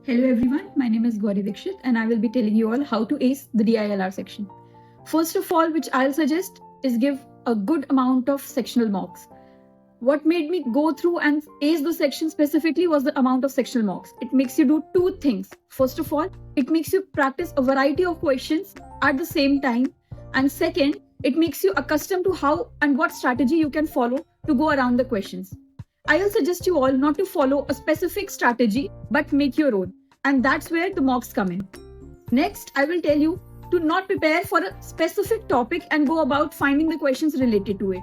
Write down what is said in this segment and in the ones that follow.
Hello everyone, my name is Gauri Dikshit and I will be telling you all how to ace the DILR section. First of all, which I'll suggest is give a good amount of sectional mocks. What made me go through and ace the section specifically was the amount of sectional mocks. It makes you do two things. First of all, it makes you practice a variety of questions at the same time. And second, it makes you accustomed to how and what strategy you can follow to go around the questions. I will suggest you all not to follow a specific strategy, but make your own. And that's where the mocks come in. Next, I will tell you to not prepare for a specific topic and go about finding the questions related to it.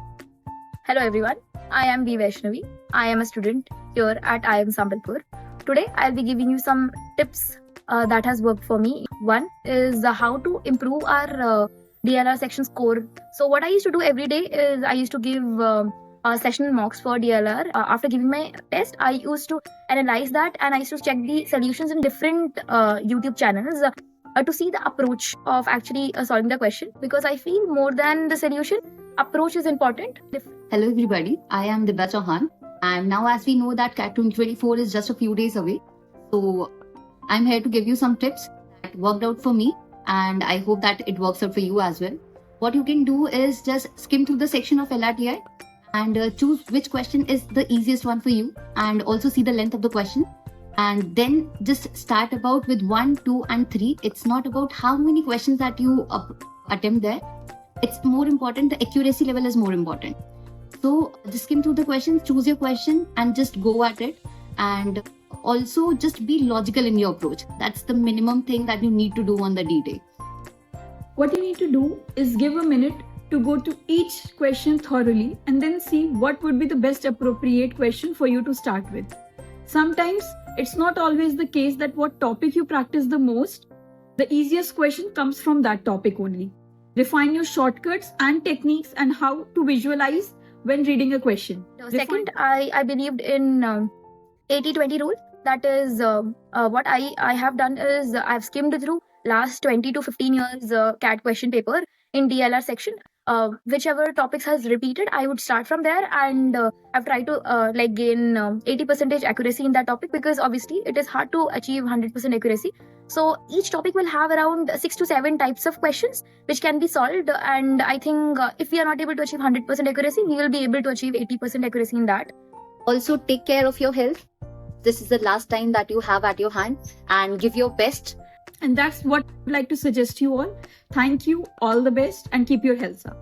Hello everyone, I am B. Vaishnavi. I am a student here at IIM Sambalpur. Today, I'll be giving you some tips that has worked for me. One is how to improve our DLR section score. So what I used to do every day is I used to give sessional mocks for DLR. After giving my test, I used to analyze that and I used to check the solutions in different YouTube channels to see the approach of actually solving the question, because I feel more than the solution, approach is important. Hello everybody, I am Dibya Chauhan, and now as we know that CAT 2024 is just a few days away, so I'm here to give you some tips that worked out for me, and I hope that it works out for you as well. What you can do is just skim through the section of LRTI and choose which question is the easiest one for you, and also see the length of the question, and then just start about with 1, 2 and 3. It's not about how many questions that you attempt there. It's more important, the accuracy level is more important. So just skim through the questions, choose your question and just go at it. And also just be logical in your approach. That's the minimum thing that you need to do on the D-Day. What you need to do is give a minute to go to each question thoroughly and then see what would be the best appropriate question for you to start with. Sometimes it's not always the case that what topic you practice the most, the easiest question comes from that topic only. Refine your shortcuts and techniques and how to visualize when reading a question. Second, I believed in 80-20 rule. That is what I have done is I've skimmed through last 20 to 15 years CAT question paper in DLR section. Whichever topics has repeated, I would start from there, and I've tried to gain 80% accuracy in that topic, because obviously it is hard to achieve 100% accuracy. So each topic will have around 6 to 7 types of questions which can be solved, and I think if we are not able to achieve 100% accuracy, we will be able to achieve 80% accuracy in that. Also take care of your health. This is the last time that you have at your hand, and give your best. And that's what I'd like to suggest to you all. Thank you, all the best, and keep your health up.